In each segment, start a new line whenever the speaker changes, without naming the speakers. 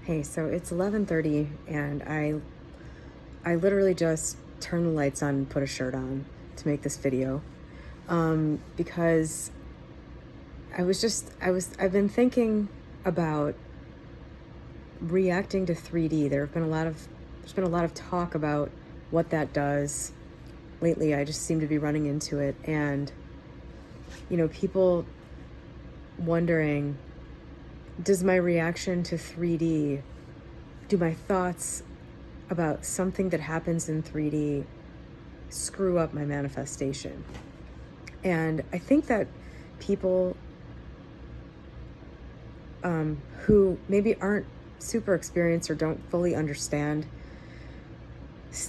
Hey, so it's 11:30 and I literally just turned the lights on and put a shirt on to make this video. Because I've been thinking about reacting to 3D. There's been a lot of talk about what that does. Lately, I just seem to be running into it, and people wondering, does my reaction to 3D, do my thoughts about something that happens in 3D screw up my manifestation? And I think that people who maybe aren't super experienced or don't fully understand,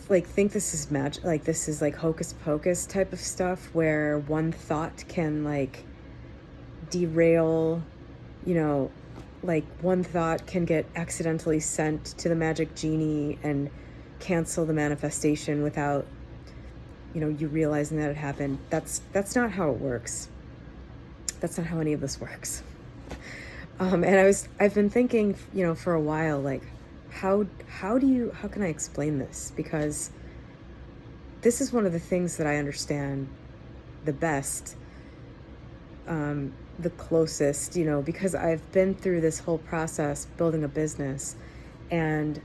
like, think this is magic, like this is like hocus pocus type of stuff, where one thought can like derail, you know, like one thought can get accidentally sent to the magic genie and cancel the manifestation without you realizing that it happened. That's not how it works. That's not how any of this works. And I've been thinking, for a while, like, how can I explain this? Because this is one of the things that I understand the best, the closest, because I've been through this whole process building a business. And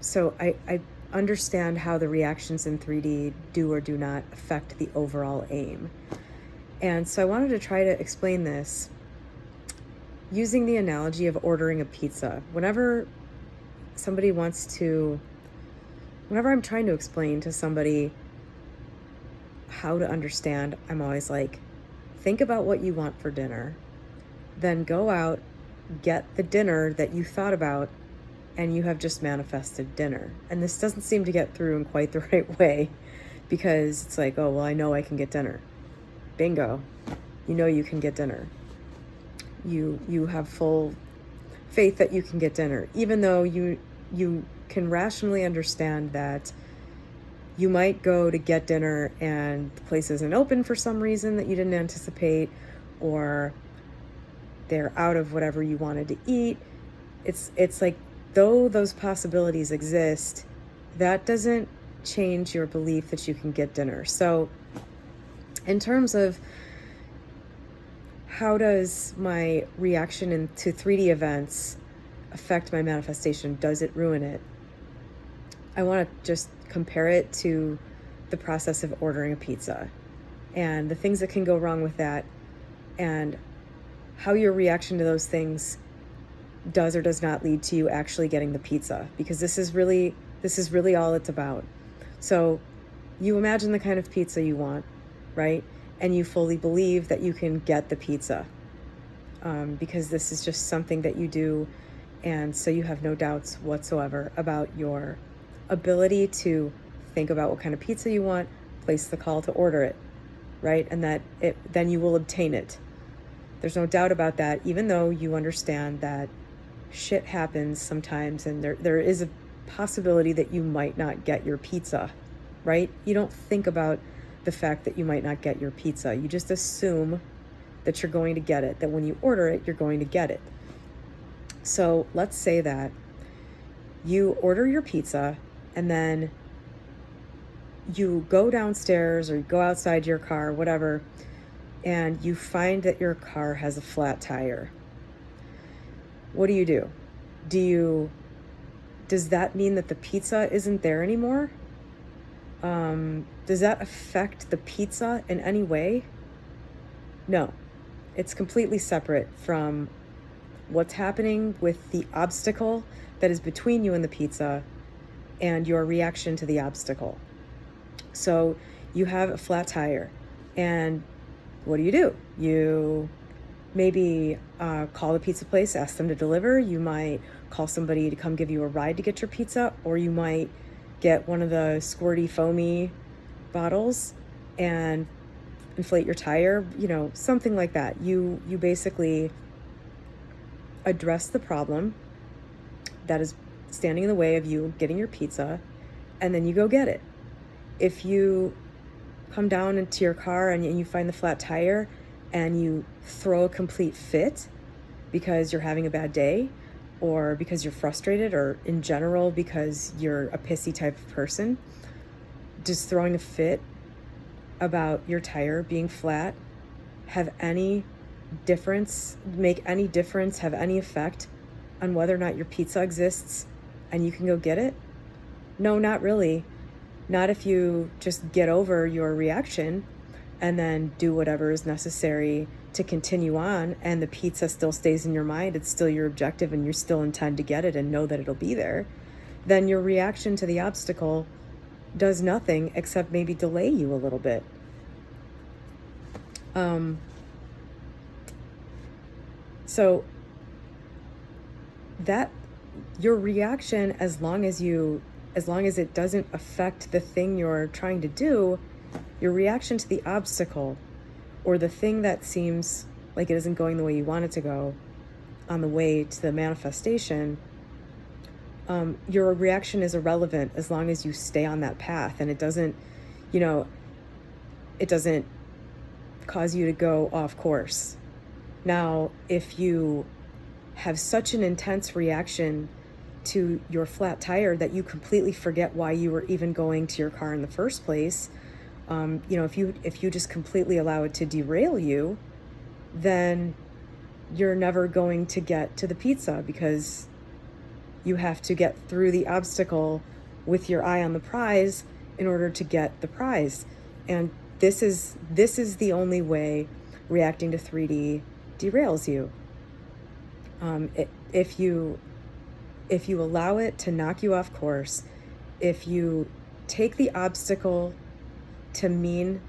so I understand how the reactions in 3D do or do not affect the overall aim. And so I wanted to try to explain this using the analogy of ordering a pizza. Whenever I'm trying to explain to somebody how to understand, I'm always like, think about what you want for dinner, then go out, get the dinner that you thought about, and you have just manifested dinner. And this doesn't seem to get through in quite the right way, because it's like, oh, well, I know I can get dinner. Bingo. You can get dinner. You have full faith that you can get dinner, even though you can rationally understand that you might go to get dinner and the place isn't open for some reason that you didn't anticipate, or they're out of whatever you wanted to eat. It's like, though those possibilities exist, that doesn't change your belief that you can get dinner. So in terms of how does my reaction to 3D events affect my manifestation, does it ruin it? I want to just compare it to the process of ordering a pizza and the things that can go wrong with that, and how your reaction to those things does or does not lead to you actually getting the pizza, because this is really all it's about. So you imagine the kind of pizza you want, right? And you fully believe that you can get the pizza, because this is just something that you do. And so you have no doubts whatsoever about your ability to think about what kind of pizza you want, place the call to order it, right? And then you will obtain it. There's no doubt about that, even though you understand that shit happens sometimes, and there is a possibility that you might not get your pizza, right? You don't think about the fact that you might not get your pizza. You just assume that you're going to get it, that when you order it, you're going to get it. So let's say that you order your pizza, and then you go downstairs or you go outside your car, whatever, and you find that your car has a flat tire. What do? Does that mean that the pizza isn't there anymore? Does that affect the pizza in any way? No, it's completely separate from what's happening with the obstacle that is between you and the pizza and your reaction to the obstacle. So you have a flat tire, and what do? You maybe call the pizza place, ask them to deliver. You might call somebody to come give you a ride to get your pizza, or you might get one of the squirty foamy bottles and inflate your tire, something like that. You basically address the problem that is standing in the way of you getting your pizza, and then you go get it. If you come down into your car and you find the flat tire and you throw a complete fit, because you're having a bad day, or because you're frustrated, or in general because you're a pissy type of person, does throwing a fit about your tire being flat have any difference, make any difference, have any effect on whether or not your pizza exists and you can go get it? No, not really. Not if you just get over your reaction and then do whatever is necessary to continue on, and the pizza still stays in your mind, it's still your objective, and you still intend to get it and know that it'll be there. Then your reaction to the obstacle does nothing except maybe delay you a little bit. So that your reaction, as long as it doesn't affect the thing you're trying to do, your reaction to the obstacle or the thing that seems like it isn't going the way you want it to go on the way to the manifestation, your reaction is irrelevant as long as you stay on that path and it doesn't cause you to go off course. Now, if you have such an intense reaction to your flat tire that you completely forget why you were even going to your car in the first place, if you just completely allow it to derail you, then you're never going to get to the pizza, because you have to get through the obstacle with your eye on the prize in order to get the prize. And this is the only way reacting to 3D derails you. If you allow it to knock you off course, if you take the obstacle to mean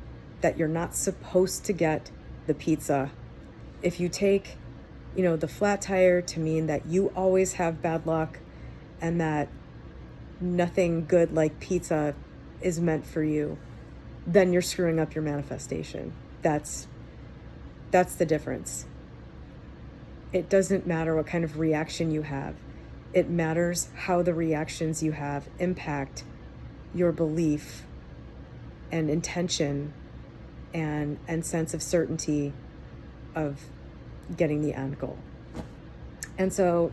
that you're not supposed to get the pizza, if you take, the flat tire to mean that you always have bad luck and that nothing good like pizza is meant for you, then you're screwing up your manifestation. That's the difference. It doesn't matter what kind of reaction you have. It matters how the reactions you have impact your belief and intention and sense of certainty of getting the end goal. And so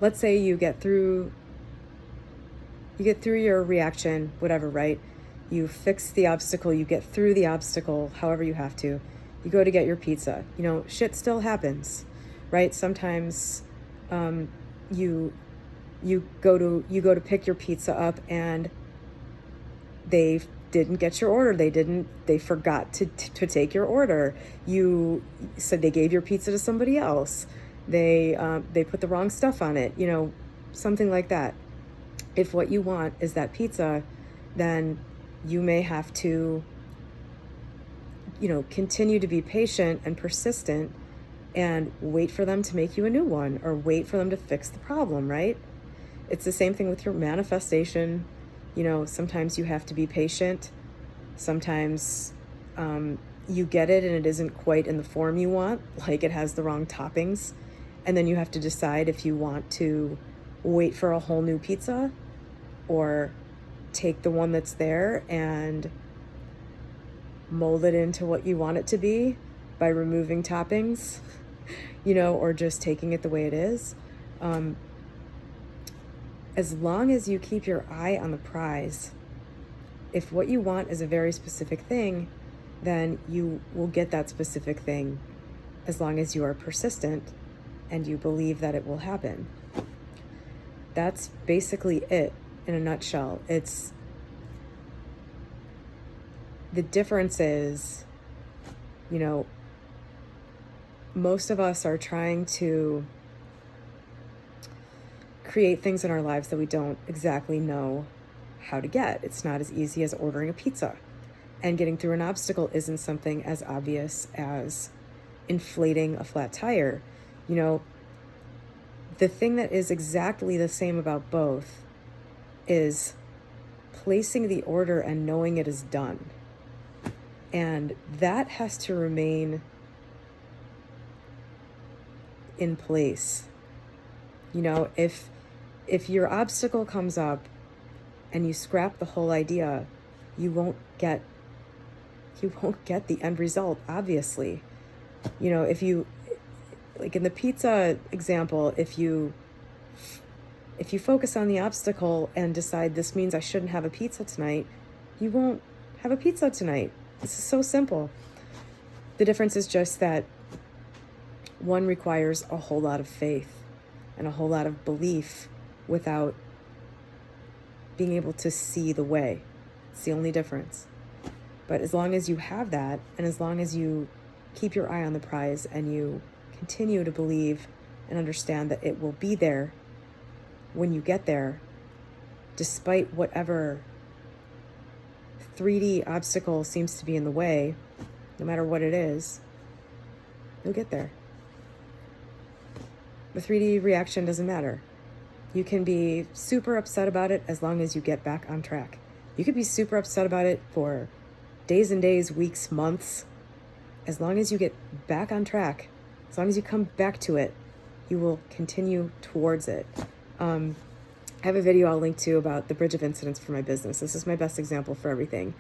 let's say you get through your reaction, whatever, right? You fix the obstacle, you get through the obstacle, however you have to. You go to get your pizza. Shit still happens, right? Sometimes you go to pick your pizza up and they didn't get your order. They forgot to take your order. You said they gave your pizza to somebody else. They put the wrong stuff on it, something like that. If what you want is that pizza, then you may have to, continue to be patient and persistent and wait for them to make you a new one, or wait for them to fix the problem, right? It's the same thing with your manifestation. Sometimes you have to be patient. Sometimes you get it and it isn't quite in the form you want, like it has the wrong toppings. And then you have to decide if you want to wait for a whole new pizza or take the one that's there and mold it into what you want it to be by removing toppings, or just taking it the way it is. As long as you keep your eye on the prize, if what you want is a very specific thing, then you will get that specific thing, as long as you are persistent and you believe that it will happen. That's basically it in a nutshell. The difference is, most of us are trying to create things in our lives that we don't exactly know how to get. It's not as easy as ordering a pizza. And getting through an obstacle isn't something as obvious as inflating a flat tire. The thing that is exactly the same about both is placing the order and knowing it is done. And that has to remain in place. If your obstacle comes up and you scrap the whole idea, you won't get the end result, obviously. If you, like in the pizza example, if you focus on the obstacle and decide this means I shouldn't have a pizza tonight, you won't have a pizza tonight. This is so simple. The difference is just that one requires a whole lot of faith and a whole lot of belief without being able to see the way. It's the only difference. But as long as you have that, and as long as you keep your eye on the prize and you continue to believe and understand that it will be there when you get there, despite whatever 3D obstacle seems to be in the way, no matter what it is, you'll get there. The 3D reaction doesn't matter. You can be super upset about it as long as you get back on track. You could be super upset about it for days and days, weeks, months. As long as you get back on track, as long as you come back to it, you will continue towards it. I have a video I'll link to about the bridge of incidents for my business. This is my best example for everything.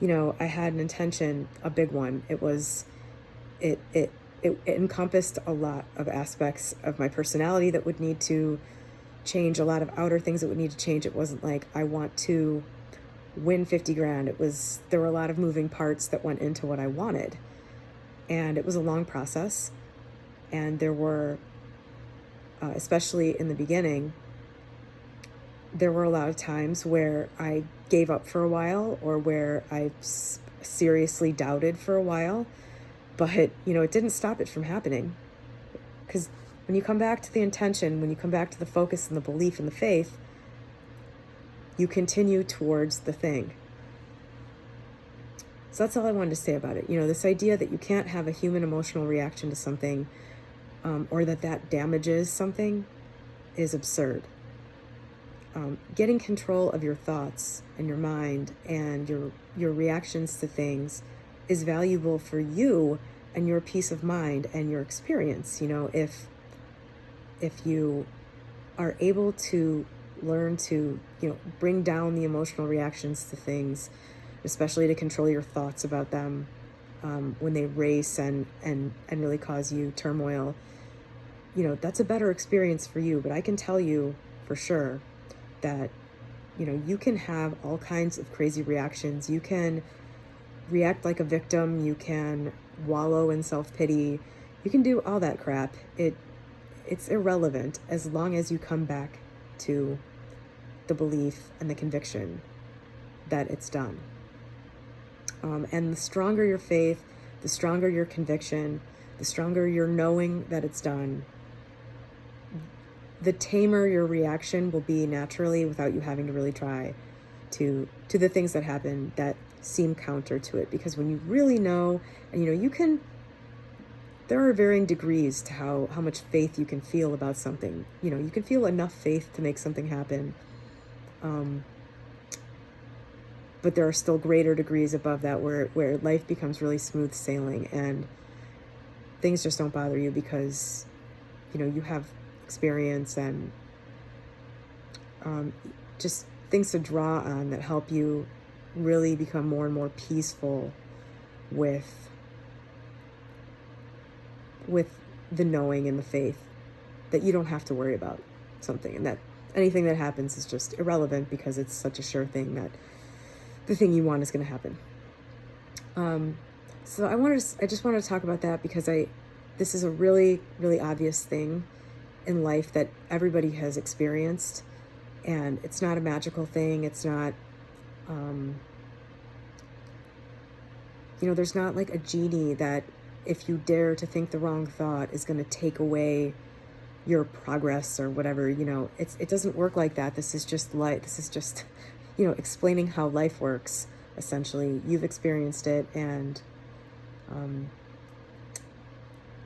You know, I had an intention, a big one. It encompassed a lot of aspects of my personality that would need to change, a lot of outer things that would need to change. It wasn't like I want to win 50 grand. There were a lot of moving parts that went into what I wanted. And it was a long process. And there were, especially in the beginning, there were a lot of times where I gave up for a while, or where I seriously doubted for a while. But, you know, it didn't stop it from happening. Because when you come back to the intention, when you come back to the focus and the belief and the faith, you continue towards the thing. So that's all I wanted to say about it. You know, this idea that you can't have a human emotional reaction to something, or that damages something, is absurd. Getting control of your thoughts and your mind and your reactions to things is valuable for you and your peace of mind and your experience. You know, if you are able to learn to, you know, bring down the emotional reactions to things, especially to control your thoughts about them when they race and really cause you turmoil, you know, that's a better experience for you. But I can tell you for sure that, you know, you can have all kinds of crazy reactions. You can react like a victim. You can wallow in self-pity. You can do all that crap. It's irrelevant as long as you come back to the belief and the conviction that it's done. And the stronger your faith, the stronger your conviction, the stronger your knowing that it's done, the tamer your reaction will be naturally without you having to really try to the things that happen that seem counter to it. Because when you really know, and you know, there are varying degrees to how much faith you can feel about something. You know, you can feel enough faith to make something happen. But there are still greater degrees above that where life becomes really smooth sailing and things just don't bother you because, you know, you have experience and just things to draw on that help you really become more and more peaceful with the knowing and the faith that you don't have to worry about something, and that anything that happens is just irrelevant because it's such a sure thing that the thing you want is going to happen. So I just wanted to talk about that because this is a really, really obvious thing in life that everybody has experienced, and it's not a magical thing. It's not, you know, there's not like a genie that if you dare to think the wrong thought is going to take away your progress or whatever. You know, it doesn't work like that. This is just life. This is just, you know, explaining how life works. Essentially, you've experienced it, and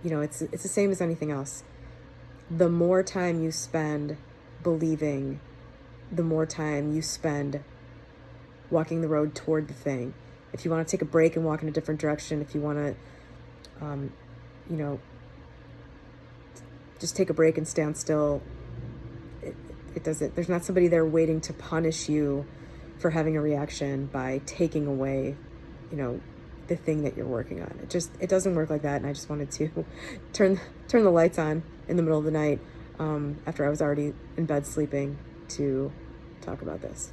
you know, it's the same as anything else. The more time you spend believing, the more time you spend walking the road toward the thing. If you want to take a break and walk in a different direction, if you want to, you know, just take a break and stand still, it doesn't, there's not somebody there waiting to punish you for having a reaction by taking away, you know, the thing that you're working on. It doesn't work like that. And I just wanted to turn the lights on in the middle of the night, after I was already in bed sleeping, to talk about this.